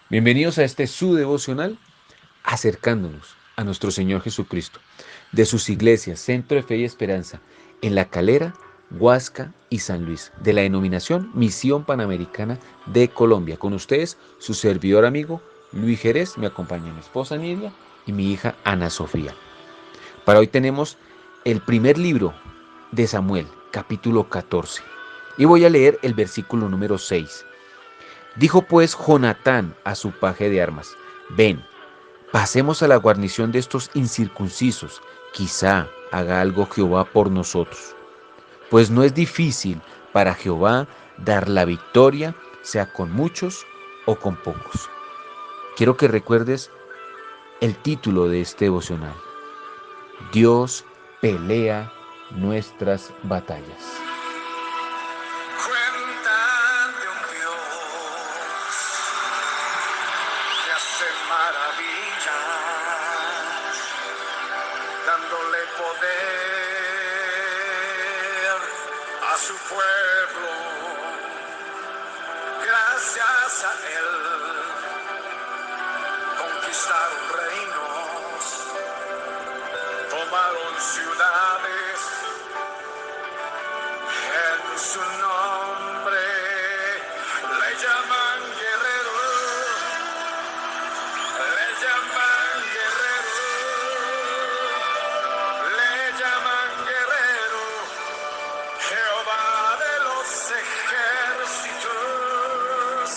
Bienvenidos a este su devocional, acercándonos a nuestro Señor Jesucristo, de sus iglesias, Centro de Fe y Esperanza, en La Calera, Huasca y San Luis, de la denominación Misión Panamericana de Colombia. Con ustedes, su servidor amigo Luis Jerez, me acompaña mi esposa Nidia y mi hija Ana Sofía. Para hoy tenemos el primer libro de Samuel, capítulo 14, y voy a leer el versículo número 6. Dijo pues Jonatán a su paje de armas: ven, pasemos a la guarnición de estos incircuncisos, quizá haga algo Jehová por nosotros. Pues no es difícil para Jehová dar la victoria, sea con muchos o con pocos. Quiero que recuerdes el título de este devocional: Dios pelea nuestras batallas. Cuentan de un Dios que hace maravillas, dándole poder a su pueblo. Gracias a él conquistaron reinos, tomaron ciudades en su nombre. Le llaman guerrero, le llaman guerrero, le llaman guerrero, Jehová de los ejércitos.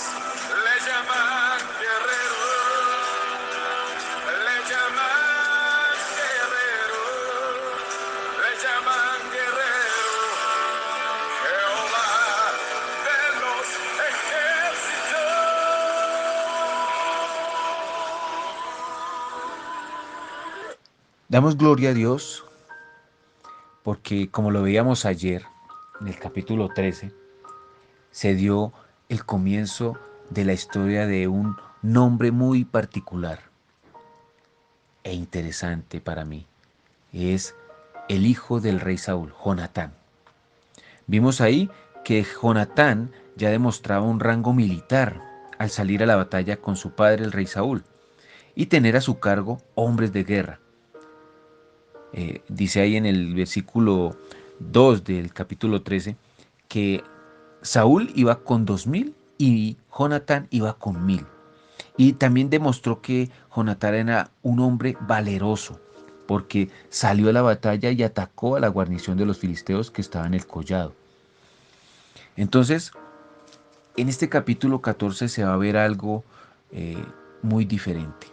Le llaman guerrero, le llaman guerrero, le llaman guerrero, Jehová de los ejércitos. Damos gloria a Dios porque, como lo veíamos ayer en el capítulo 13, se dio el comienzo de la historia de un nombre muy particular e interesante para mí. Es el hijo del rey Saúl, Jonatán. Vimos ahí que Jonatán ya demostraba un rango militar al salir a la batalla con su padre, el rey Saúl, y tener a su cargo hombres de guerra. Dice ahí en el versículo 2 del capítulo 13 que Saúl iba con 2000 y Jonatán iba con 1000. Y también demostró que Jonatán era un hombre valeroso, porque salió a la batalla y atacó a la guarnición de los filisteos que estaba en el collado. Entonces, en este capítulo 14 se va a ver algo eh, muy diferente.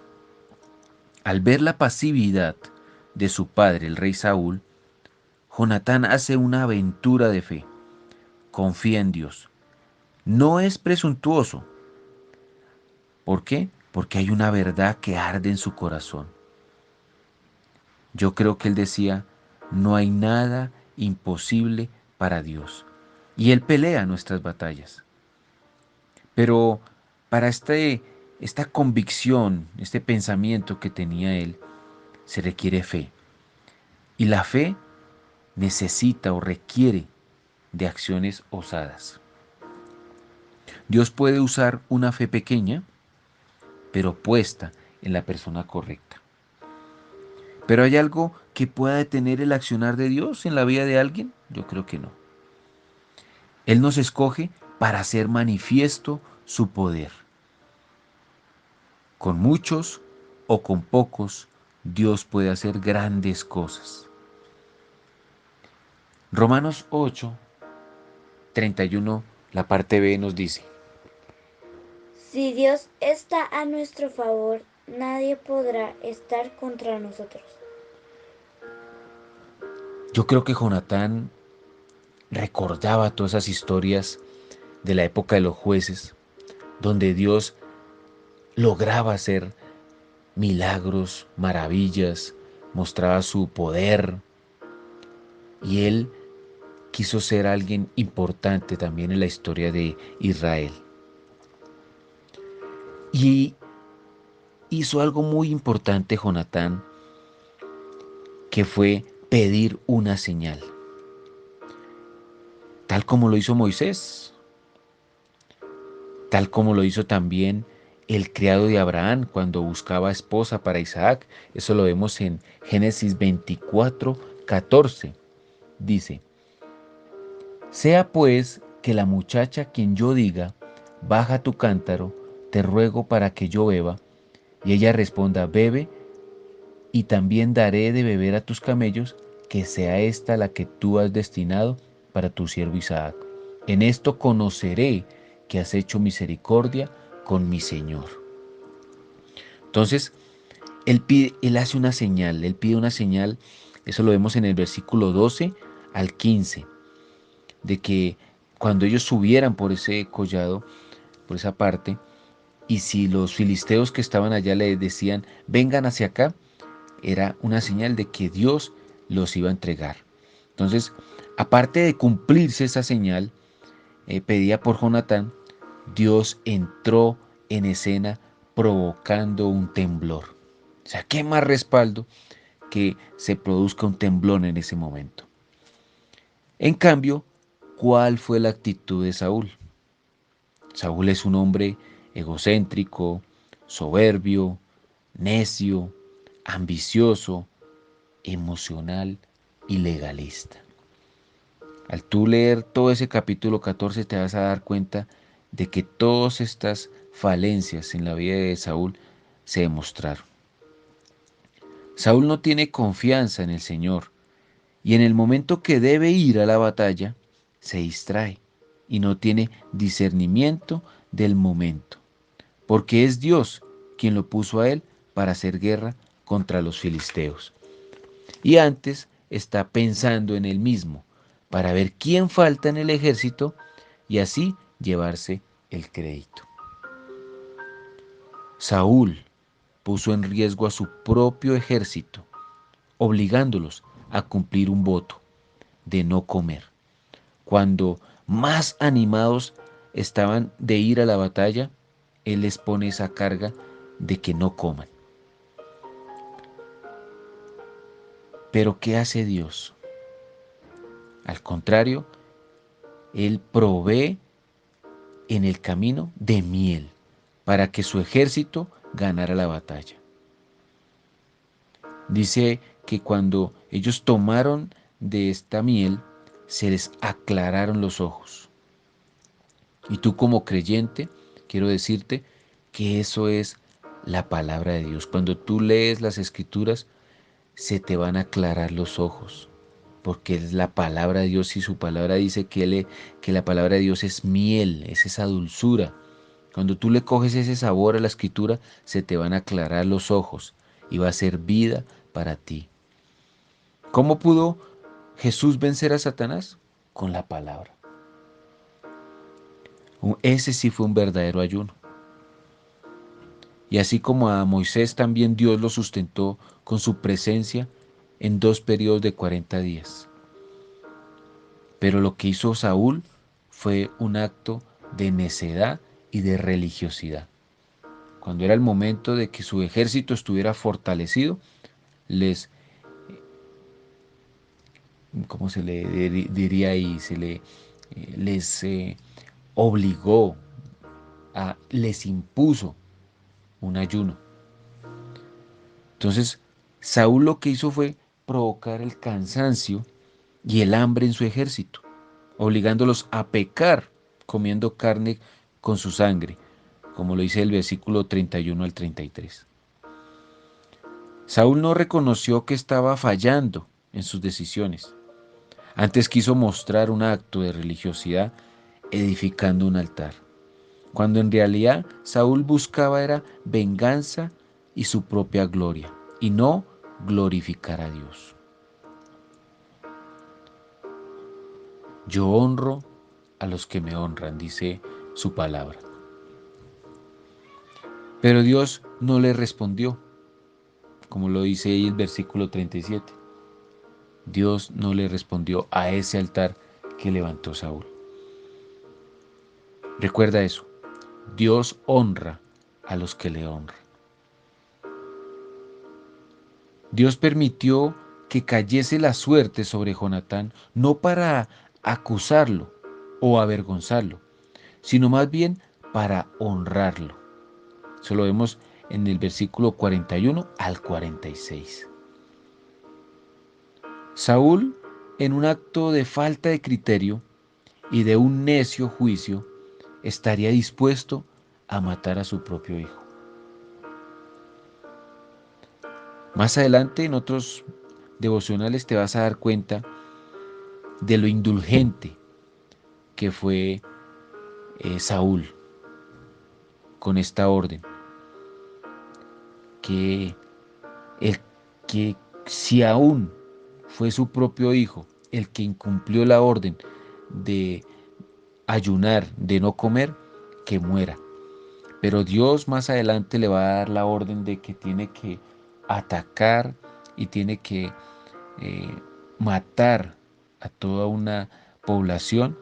Al ver la pasividad de su padre, el rey Saúl, Jonatán hace una aventura de fe. Confía en Dios. No es presuntuoso. ¿Por qué? Porque hay una verdad que arde en su corazón. Yo creo que él decía: no hay nada imposible para Dios. Y él pelea nuestras batallas. Pero para esta convicción, este pensamiento que tenía él, se requiere fe. Y la fe necesita o requiere de acciones osadas. Dios puede usar una fe pequeña, pero puesta en la persona correcta. ¿Pero hay algo que pueda detener el accionar de Dios en la vida de alguien? Yo creo que no. Él nos escoge para hacer manifiesto su poder. Con muchos o con pocos, Dios puede hacer grandes cosas. Romanos 8:31, la parte B nos dice: Si Dios está a nuestro favor, nadie podrá estar contra nosotros. yo creo que Jonatán recordaba todas esas historias de la época de los jueces, donde Dios lograba hacer milagros, maravillas, mostraba su poder, y él quiso ser alguien importante también en la historia de Israel. Y hizo algo muy importante Jonatán, que fue pedir una señal, tal como lo hizo Moisés, tal como lo hizo también el criado de Abraham cuando buscaba esposa para Isaac. Eso lo vemos en Génesis 24:14. Dice: sea pues que la muchacha a quien yo diga, baja tu cántaro, te ruego para que yo beba, y ella responda, bebe, y también daré de beber a tus camellos, que sea esta la que tú has destinado para tu siervo Isaac. En esto conoceré que has hecho misericordia con mi Señor. Entonces, él hace una señal, él pide una señal, eso lo vemos en el versículo 12 al 15, de que cuando ellos subieran por ese collado, por esa parte, y si los filisteos que estaban allá le decían, vengan hacia acá, era una señal de que Dios los iba a entregar. Entonces, aparte de cumplirse esa señal pedida por Jonatán, Dios entró en escena provocando un temblor. O sea, ¿qué más respaldo que se produzca un temblor en ese momento? En cambio, ¿cuál fue la actitud de Saúl? Saúl es un hombre egocéntrico, soberbio, necio, ambicioso, emocional y legalista. Al tú leer todo ese capítulo 14 te vas a dar cuenta de que todas estas falencias en la vida de Saúl se demostraron. Saúl no tiene confianza en el Señor y en el momento que debe ir a la batalla se distrae y no tiene discernimiento del momento, porque es Dios quien lo puso a él para hacer guerra contra los filisteos. Y antes está pensando en él mismo para ver quién falta en el ejército y así llevarse el crédito. Saúl puso en riesgo a su propio ejército, obligándolos a cumplir un voto de no comer. Cuando más animados estaban de ir a la batalla, él les pone esa carga de que no coman. Pero ¿qué hace Dios? Al contrario, Él provee en el camino de miel para que su ejército ganara la batalla. Dice que cuando ellos tomaron de esta miel, se les aclararon los ojos. Y tú como creyente, quiero decirte que eso es la palabra de Dios. Cuando tú lees las Escrituras, se te van a aclarar los ojos, porque es la palabra de Dios y su palabra dice que la palabra de Dios es miel, es esa dulzura. Cuando tú le coges ese sabor a la Escritura, se te van a aclarar los ojos y va a ser vida para ti. ¿Cómo pudo Jesús vencer a Satanás? Con la palabra. Ese sí fue un verdadero ayuno. Y así como a Moisés también Dios lo sustentó con su presencia en 2 periodos de 40 días. Pero lo que hizo Saúl fue un acto de necedad y de religiosidad. Cuando era el momento de que su ejército estuviera fortalecido, ¿cómo se le diría ahí? Les obligó, les impuso un ayuno. Entonces, Saúl lo que hizo fue provocar el cansancio y el hambre en su ejército, obligándolos a pecar comiendo carne con su sangre, como lo dice el versículo 31 al 33. Saúl no reconoció que estaba fallando en sus decisiones. Antes quiso mostrar un acto de religiosidad edificando un altar, cuando en realidad Saúl buscaba era venganza y su propia gloria, y no glorificar a Dios. Yo honro a los que me honran, dice su palabra. Pero Dios no le respondió, como lo dice ahí el versículo 37. Dios no le respondió a ese altar que levantó Saúl. Recuerda eso, Dios honra a los que le honran. Dios permitió que cayese la suerte sobre Jonatán, no para acusarlo o avergonzarlo, sino más bien para honrarlo. Eso lo vemos en el versículo 41 al 46. Saúl, en un acto de falta de criterio y de un necio juicio, estaría dispuesto a matar a su propio hijo. Más adelante en otros devocionales te vas a dar cuenta de lo indulgente que fue Saúl con esta orden, que, el, que si aún fue su propio hijo el que incumplió la orden de ayunar, de no comer, que muera. Pero Dios más adelante le va a dar la orden de que tiene que atacar y tiene que eh, matar a toda una población.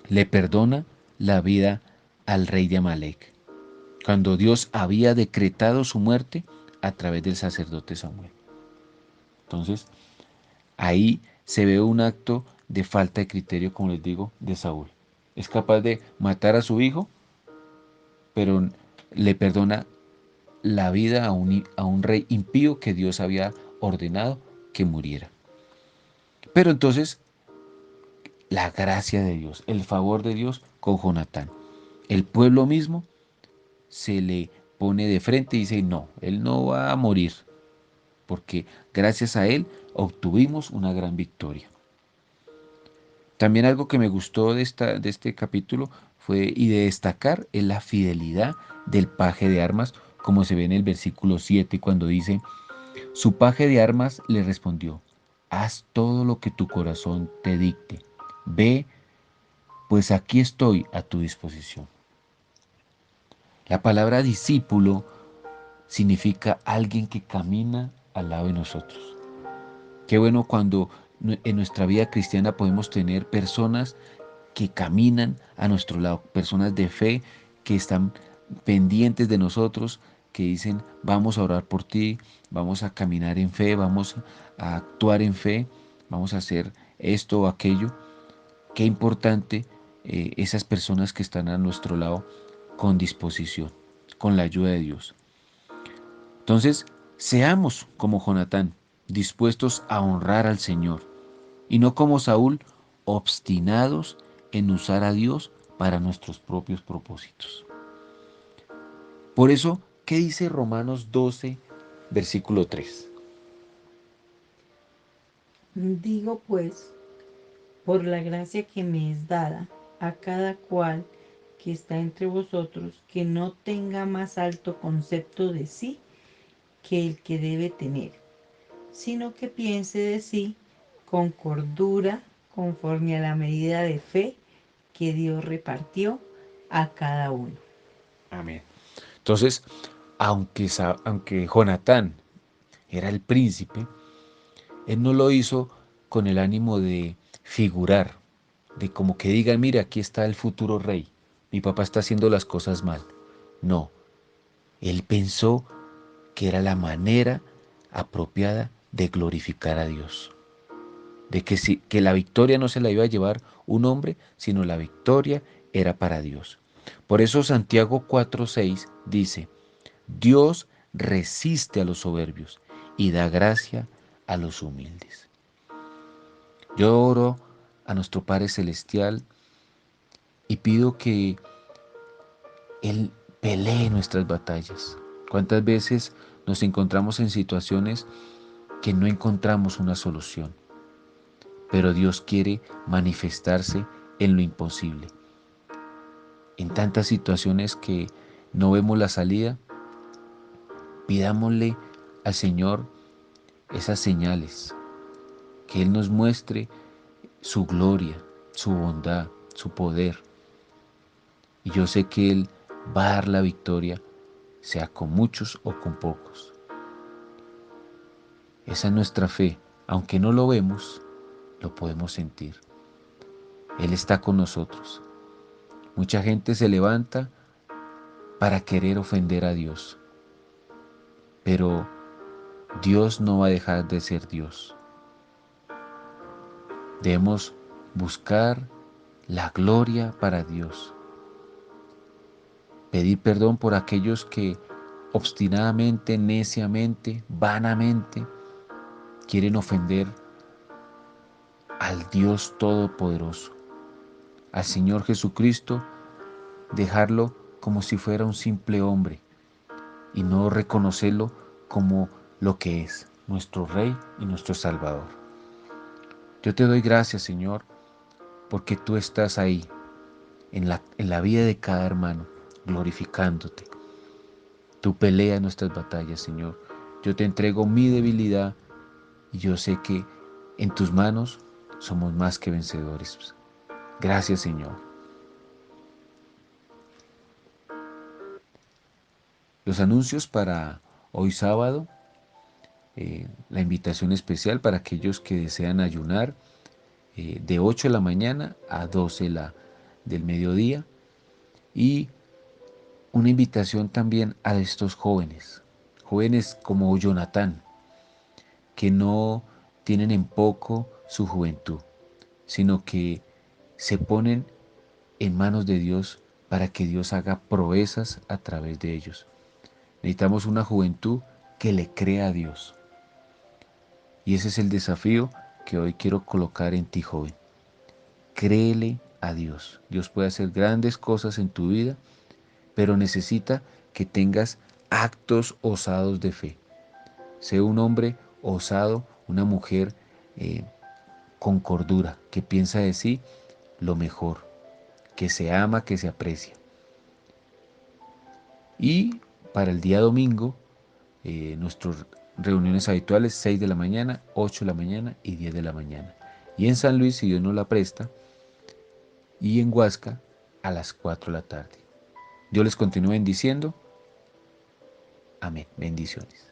Le perdona la vida al rey de Amalek, cuando Dios había decretado su muerte a través del sacerdote Samuel. Entonces, ahí se ve un acto de falta de criterio, como les digo, de Saúl. Es capaz de matar a su hijo, pero le perdona la vida a un rey impío que Dios había ordenado que muriera. Pero entonces, la gracia de Dios, el favor de Dios con Jonatán. El pueblo mismo se le pone de frente y dice, no, él no va a morir, porque gracias a él obtuvimos una gran victoria. También algo que me gustó de este capítulo fue y de destacar es la fidelidad del paje de armas, como se ve en el versículo 7 cuando dice, su paje de armas le respondió, haz todo lo que tu corazón te dicte, ve, pues aquí estoy a tu disposición. La palabra discípulo significa alguien que camina al lado de nosotros. Qué bueno cuando en nuestra vida cristiana podemos tener personas que caminan a nuestro lado, personas de fe que están pendientes de nosotros, que dicen, vamos a orar por ti, vamos a caminar en fe, vamos a actuar en fe, vamos a hacer esto o aquello. Qué importante esas personas que están a nuestro lado con disposición, con la ayuda de Dios. Entonces, seamos como Jonatán, dispuestos a honrar al Señor, y no como Saúl, obstinados en usar a Dios para nuestros propios propósitos. Por eso, ¿qué dice Romanos 12, versículo 3? Digo pues, por la gracia que me es dada, a cada cual que está entre vosotros, que no tenga más alto concepto de sí que el que debe tener, sino que piense de sí con cordura, conforme a la medida de fe que Dios repartió a cada uno. Amén. Entonces, aunque Jonatán era el príncipe, él no lo hizo con el ánimo de figurar, de como que diga, mira, aquí está el futuro rey, mi papá está haciendo las cosas mal. No, él pensó que era la manera apropiada de glorificar a Dios, de que la victoria no se la iba a llevar un hombre, sino la victoria era para Dios. Por eso Santiago 4:6 dice, Dios resiste a los soberbios y da gracia a los humildes. Yo oro a nuestro Padre Celestial y pido que Él pelee nuestras batallas. ¿Cuántas veces nos encontramos en situaciones que no encontramos una solución? Pero Dios quiere manifestarse en lo imposible. En tantas situaciones que no vemos la salida, pidámosle al Señor esas señales, que Él nos muestre su gloria, su bondad, su poder. Y yo sé que Él va a dar la victoria, sea con muchos o con pocos. Esa es nuestra fe. Aunque no lo vemos, lo podemos sentir. Él está con nosotros. Mucha gente se levanta para querer ofender a Dios, pero Dios no va a dejar de ser Dios. Debemos buscar la gloria para Dios. Pedir perdón por aquellos que obstinadamente, neciamente, vanamente quieren ofender al Dios Todopoderoso, al Señor Jesucristo, dejarlo como si fuera un simple hombre y no reconocerlo como lo que es, nuestro Rey y nuestro Salvador. Yo te doy gracias, Señor, porque tú estás ahí, en la vida de cada hermano, glorificándote. Tú peleas nuestras batallas, Señor. Yo te entrego mi debilidad y yo sé que en tus manos somos más que vencedores. Gracias, Señor. Los anuncios para hoy sábado, la invitación especial para aquellos que desean ayunar de 8 de la mañana a 12 del mediodía, y una invitación también a estos jóvenes, jóvenes como Jonatán, que no tienen en poco su juventud, sino que se ponen en manos de Dios para que Dios haga proezas a través de ellos. Necesitamos una juventud que le crea a Dios. Y ese es el desafío que hoy quiero colocar en ti, joven. Créele a Dios. Dios puede hacer grandes cosas en tu vida, pero necesita que tengas actos osados de fe. Sé un hombre osado, una mujer con cordura, que piensa de sí lo mejor, que se ama, que se aprecia. Y para el día domingo, nuestras reuniones habituales, 6 de la mañana, 8 de la mañana y 10 de la mañana. Y en San Luis, si Dios nos la presta, y en Huasca, a las 4 de la tarde. Dios les continúe bendiciendo. Amén. Bendiciones.